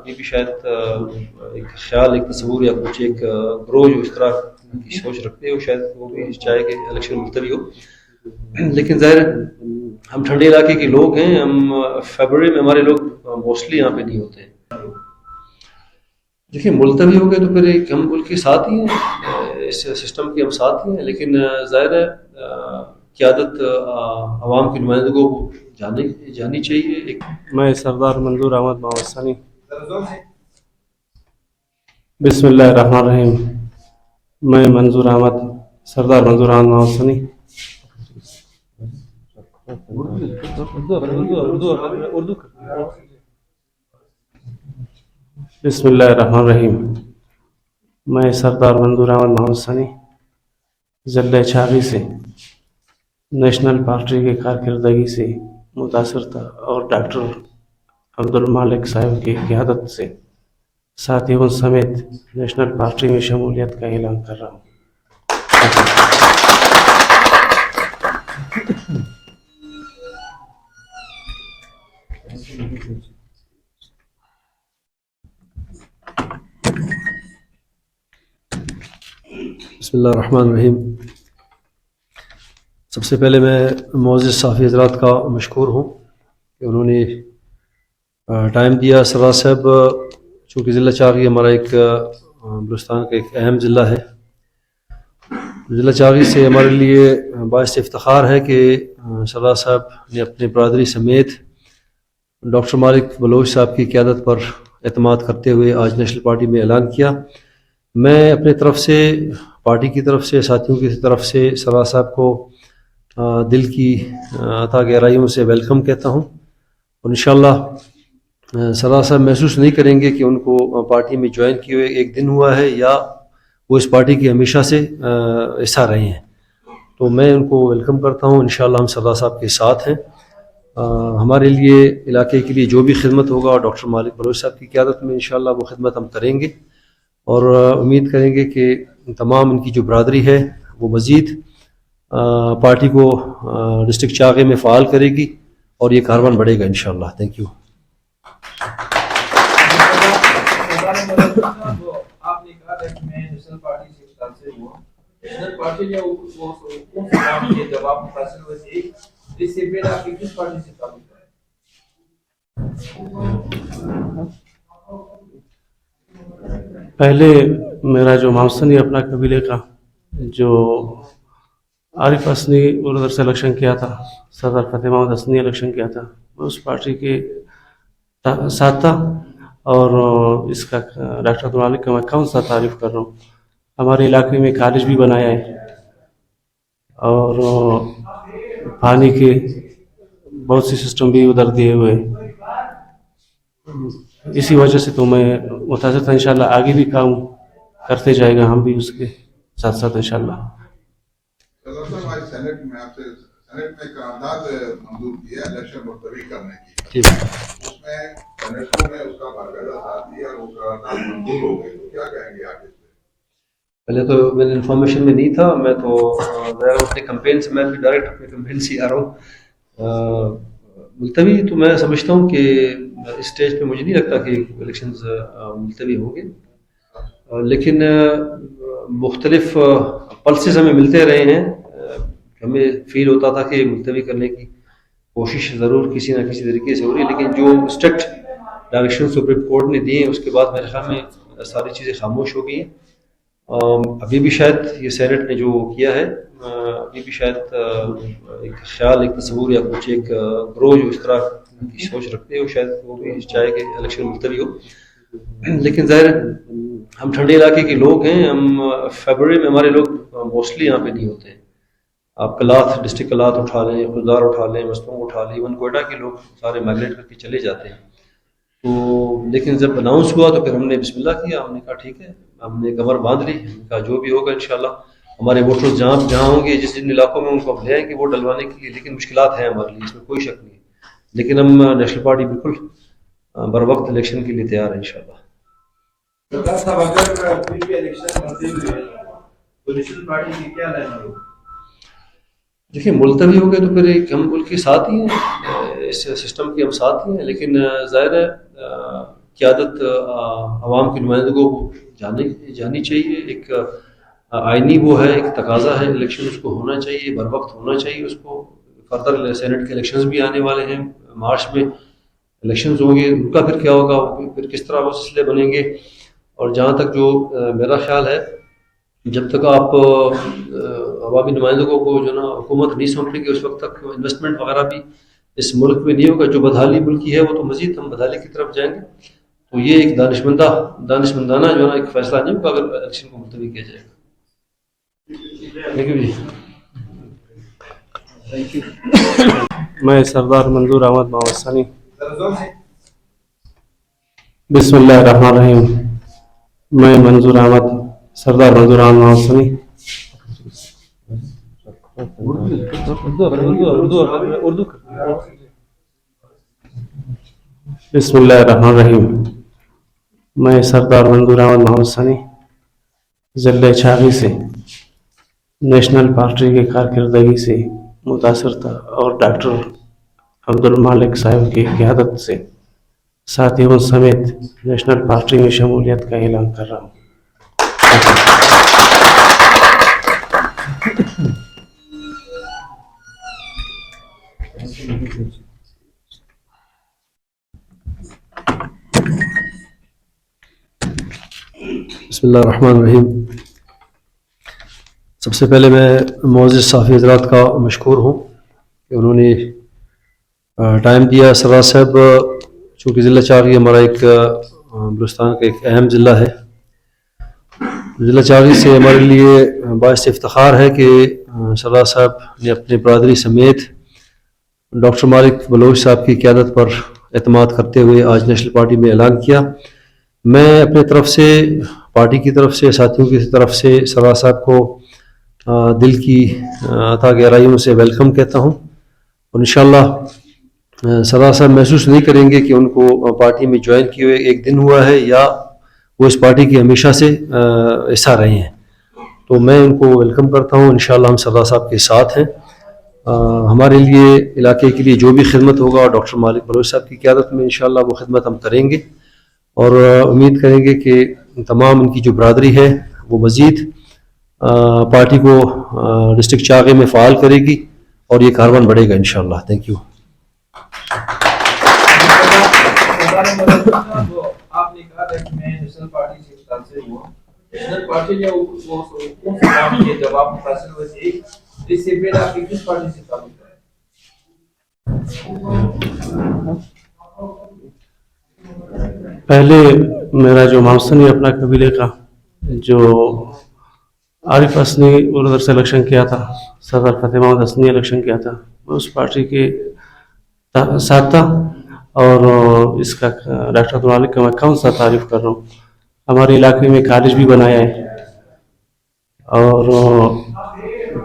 ابھی بھی شاید ایک خیال، ایک تصور یا کچھ ایک گروہ جو اس طرح کی سوچ رکھتے ہو، شاید وہ بھی چاہے کہ الیکشن ملتوی ہو. لیکن ظاہر ہم ٹھنڈے علاقے کے لوگ ہیں، ہم فیبرری میں ہمارے لوگ موسٹلی یہاں پہ نہیں ہوتے ہیں. دیکھیں ملتوی ہو گئے تو پھر ایک ہم ملک کے ساتھ ہی ہیں، اس سسٹم کے ہم ساتھ ہی ہیں، لیکن ظاہر ہے قیادت عوام کے نمائندگوں کو جانی چاہیے. میں سردار منظور احمد محمد ثانی. بسم اللہ الرحمن الرحیم. میں سردار منظور احمد محمد ثانی بسم اللہ الرحمن الرحیم. میں سردار منظور احمد محمد ثانی ضلع چھاغی سے نیشنل پارٹی کی کارکردگی سے متاثر تھا اور ڈاکٹر عبدالمالک صاحب کی قیادت سے ساتھیوں سمیت نیشنل پارٹی میں شمولیت کا اعلان کر رہا ہوں. بسم اللہ الرحمن الرحیم. سب سے پہلے میں معزز صحافی حضرات کا مشکور ہوں کہ انہوں نے ٹائم دیا. سردار صاحب چونکہ ضلع چاغی ہمارا ایک بلوچستان کا ایک اہم ضلع ہے، ضلع چاغی سے ہمارے لیے باعث افتخار ہے کہ سردار صاحب نے اپنے برادری سمیت ڈاکٹر مالک بلوچ صاحب کی قیادت پر اعتماد کرتے ہوئے آج نیشنل پارٹی میں اعلان کیا. میں اپنے طرف سے، پارٹی کی طرف سے، ساتھیوں کی طرف سے سردار صاحب کو دل کی عطا گہرائیوں سے ویلکم کہتا ہوں، اور انشاءاللہ سردار صاحب محسوس نہیں کریں گے کہ ان کو پارٹی میں جوائن کیے ہوئے ایک دن ہوا ہے یا وہ اس پارٹی کے ہمیشہ سے حصہ رہے ہیں. تو میں ان کو ویلکم کرتا ہوں. انشاءاللہ ہم سردار صاحب کے ساتھ ہیں. ہمارے لیے، علاقے کے لیے جو بھی خدمت ہوگا اور ڈاکٹر مالک بلوچ صاحب کی قیادت میں انشاءاللہ وہ خدمت ہم کریں گے، اور امید کریں گے کہ تمام ان کی جو برادری ہے وہ مزید پارٹی کو ڈسٹرکٹ چاغے میں فعال کرے گی اور یہ کاروان بڑھے گا انشاءاللہ. Thank you. پہلے میرا جو محسن اپنا قبیلے کا جو عارف حسنی ادھر سے الیکشن کیا تھا، صدر فتح محمد حسنی الیکشن کیا تھا، میں اس پارٹی کے ساتھ تھا. اور اس کا ڈاکٹر عبدالمالک کا میں کون سا تعریف کر رہا ہوں. ہمارے علاقے میں کالج بھی بنایا ہے اور پانی کے بہت سی سسٹم بھی ادھر دیے ہوئے. اسی وجہ سے تو میں متاثر تھا. انشاءاللہ آگے بھی کام کرتے جائے گا، ہم بھی اس کے ساتھ ساتھ انشاءاللہ. سینٹ میں قرارداد منظور کی ہے الیکشن ملتوی کرنے کی، اس میں سینیٹروں نے اس کا باقاعدہ ساتھ دیا اور وہ قرارداد منظور ہو گئی. تو کیا کہیں گے آپ اس پہ؟ پہلے تو میں انفارمیشن میں نہیں تھا، میں تو اپنے کمپین سے، میں بھی ڈائریکٹ اپنے کمپین سے آ رہا ہوں. ملتوی تو میں سمجھتا ہوں کہ اس سٹیج پہ مجھے نہیں لگتا کہ الیکشنز ملتوی ہوں گے، لیکن مختلف پلسز ہمیں ملتے رہے ہیں. ہمیں فیل ہوتا تھا کہ ملتوی کرنے کی کوشش ضرور کسی نہ کسی طریقے سے ہو رہی ہے، لیکن جو اسٹرکٹ ڈائریکشن سپریم کورٹ نے دیے ہیں اس کے بعد میرے خیال میں ساری چیزیں خاموش ہو گئی ہیں. ابھی بھی شاید یہ سینٹ نے جو کیا ہے، ابھی بھی شاید ایک خیال، ایک تصور یا کچھ ایک گروہ جو اس طرح کی سوچ رکھتے ہو، شاید وہ بھی چاہے کہ الیکشن ملتوی ہو. لیکن ظاہر ہم ٹھنڈے علاقے کے لوگ ہیں، ہم فیبرری میں ہمارے لوگ موسٹلی یہاں پہ نہیں ہوتے ہیں. آپ کلات، ڈسٹرکٹ کلات اٹھا لیں، خوددار اٹھا لیں، مستونگ اٹھا لیں، ایون کوئٹہ کے لوگ سارے مائگریٹ کر کے چلے جاتے ہیں. تو لیکن جب اناؤنس ہوا تو پھر ہم نے بسم اللہ کیا. ہم نے کہا ٹھیک ہے، ہم نے کمر باندھ لی. ہم نے کہا جو بھی ہوگا انشاءاللہ ہمارے ووٹر جہاں ہوں گے، جس جن علاقوں میں ان کو ہم لے آئیں گے ووٹ ڈلوانے کے لیے. لیکن مشکلات ہیں ہمارے لیے، اس میں کوئی شک نہیں ہے، لیکن ہم نیشنل پارٹی بالکل بر وقت الیکشن کے لیے تیار ہیں انشاءاللہ. صاحب اگر کوئی بھی الیکشن ملتوی ہوئے تو نیشنل پارٹی کی کیا لائن ہوگی؟ دیکھیں ملتوی ہو گئے تو پھر ایک ہم ملک کے ساتھ ہی ہیں، اس سسٹم کے ہم ساتھ ہی ہیں، لیکن ظاہر ہے قیادت عوام کے نمائندگوں کو جانی چاہیے. ایک آئینی وہ ہے، ایک تقاضا ہے، الیکشن اس کو ہونا چاہیے، بر وقت ہونا چاہیے. اس کو فردر سینٹ کے الیکشنز بھی آنے والے ہیں، مارچ میں الیکشنز ہوں گے، ان کا پھر کیا ہوگا، پھر کس طرح وہ سلسلے بنیں گے. اور جہاں تک جو میرا خیال ہے، جب تک آپ عوامی نمائندگوں کو جو نا حکومت نہیں سونپیں گے، اس وقت تک انویسٹمنٹ وغیرہ بھی اس ملک میں نہیں ہوگا. جو بدحالی ملک کی ہے وہ تو مزید ہم بدحالی کی طرف جائیں گے. تو یہ ایک دانشمندانہ جو ہے نا ایک فیصلہ نہیں ہوگا اگر الیکشن کو ملتوی کیا جائے گا. تھینک یو جی. میں سردار منظور احمد ماوثانی. بسم اللہ الرحمن الرحیم. میں سردار منظور احمد ماوثانی بسم اللہ الرحمن الرحیم. میں سردار منظور احمد ماوثانی ضلع چھاغی سے نیشنل پارٹی کی کارکردگی سے متاثر تھا اور ڈاکٹر عبد المالک صاحب کی قیادت سے ساتھیوں سمیت نیشنل پارٹی میں شمولیت کا اعلان کر رہا ہوں. بسم اللہ الرحمن الرحیم. سب سے پہلے میں معزز صحافی حضرات کا مشکور ہوں کہ انہوں نے ٹائم دیا. سردار صاحب چونکہ ضلع چاغی ہمارا ایک بلوچستان کا ایک اہم ضلع ہے. ضلع چاغی سے ہمارے لیے باعث افتخار ہے کہ سردار صاحب نے اپنے برادری سمیت ڈاکٹر مالک بلوچ صاحب کی قیادت پر اعتماد کرتے ہوئے آج نیشنل پارٹی میں اعلان کیا. میں اپنے طرف سے، پارٹی کی طرف سے، ساتھیوں کی طرف سے سردار صاحب کو دل کی عطا گہرائیوں سے ویلکم کہتا ہوں. اور انشاءاللہ سردار صاحب محسوس نہیں کریں گے کہ ان کو پارٹی میں جوائن کیے ہوئے ایک دن ہوا ہے یا وہ اس پارٹی کی ہمیشہ سے حصہ رہے ہیں. تو میں ان کو ویلکم کرتا ہوں. انشاءاللہ ہم سردار صاحب کے ساتھ ہیں. ہمارے لیے، علاقے کے لیے جو بھی خدمت ہوگا ڈاکٹر مالک بلوچ صاحب کی قیادت میں انشاءاللہ وہ خدمت ہم کریں گے. اور امید کریں گے کہ تمام ان کی جو برادری ہے وہ مزید پارٹی کو ڈسٹرکٹ چاغے میں فعال کرے گی اور یہ کاروان بڑھے گا انشاءاللہ. Thank you. آپ نے کہا کہ میں نیشنل پارٹی سے متاثر ہوا. نیشنل پارٹی نے وہ کون سا کام کیا جب آپ متاثر ہوئے تھے؟ اس سے پہلے آپ کی کس پارٹی سے تعلق ہے؟ پہلے میرا جو ماوثانی اپنا قبیلے کا جو عارف حسنی ادھر سے الیکشن کیا تھا، صدر فتح محمد حسنی الیکشن کیا تھا، میں اس پارٹی کے ساتھ تھا. اور اس کا ڈاکٹر عبد المالک کا میں کون سا تعریف کر رہا ہوں. ہمارے علاقے میں کالج بھی بنایا ہے اور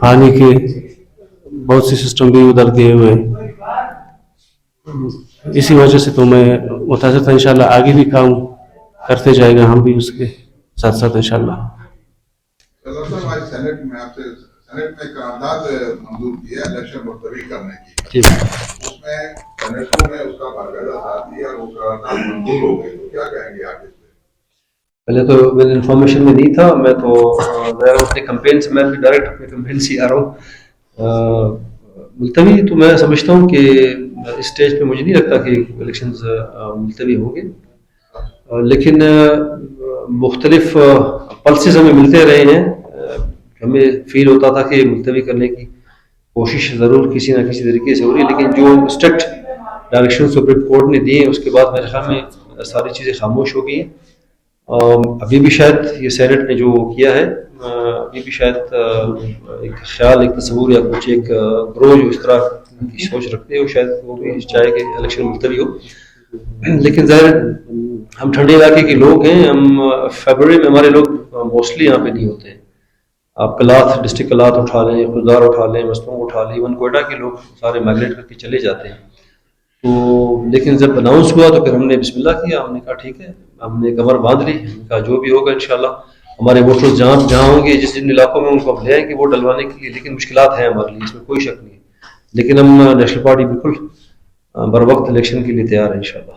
پانی کے بہت سے سسٹم بھی ادھر دیے ہوئے ہیں. اسی وجہ سے تو میں متاثر تھا. انشاءاللہ آگے بھی کام کرتے جائے گا ہم بھی اس کے ساتھ ساتھ انشاءاللہ. سینٹ میں آپ سے سینٹ میں قرارداد منظور کی ہے الیکشن ملتوی کرنے کی. اس میں سینیٹوں میں اس کا باقاعدہ ساتھ دیا اور وہ قرارداد منظور ہو گئی. تو کیا کہیں گے آپ اس پہ؟ پہلے تو میں انفارمیشن میں نہیں تھا. میں تو اپنے کمپین سے، میں بھی ڈائریکٹ اپنے کمپین سے آ رہا ہوں. ملتوی تو میں سمجھتا ہوں کہ اس سٹیج پہ مجھے نہیں لگتا کہ الیکشنز ملتوی ہوں گے. لیکن مختلف پلسز ہمیں ملتے رہے ہیں. ہمیں فیل ہوتا تھا کہ ملتوی کرنے کی کوشش ضرور کسی نہ کسی طریقے سے ہو رہی ہے، لیکن جو اسٹرکٹ ڈائریکشن سپریم کورٹ نے دیے اس کے بعد میرے خیال میں ساری چیزیں خاموش ہو گئی ہیں. ابھی بھی شاید یہ سینٹ نے جو کیا ہے، ابھی بھی شاید ایک خیال، ایک تصور یا کچھ ایک گروہ جو اس طرح کی سوچ رکھتے ہو، شاید وہ بھی چاہے کہ الیکشن ملتوی ہو. لیکن ظاہر ہم ٹھنڈے علاقے کے لوگ ہیں. ہم فیبرری میں ہمارے لوگ موسٹلی یہاں پہ نہیں ہوتے ہیں. آپ کلات، ڈسٹرکٹ کلات اٹھا لیں، خوددار اٹھا لیں، مستونگ اٹھا لیں، ایون کوئٹہ کے لوگ سارے مائگریٹ کر کے چلے جاتے ہیں. تو لیکن جب اناؤنس ہوا تو پھر ہم نے بسم اللہ کیا. ہم نے کہا ٹھیک ہے، ہم نے کمر باندھ لی. ہم نے کہا جو بھی ہوگا انشاءاللہ ہمارے ووٹرز جہاں ہوں گے، جن علاقوں میں ان کو ہم لے آئیں گے ووٹ ڈلوانے کے لیے. لیکن مشکلات ہیں ہمارے لیے، اس میں کوئی شک نہیں ہے. لیکن ہم نیشنل پارٹی بالکل بر وقت الیکشن کے لیے تیار ہیں انشاءاللہ.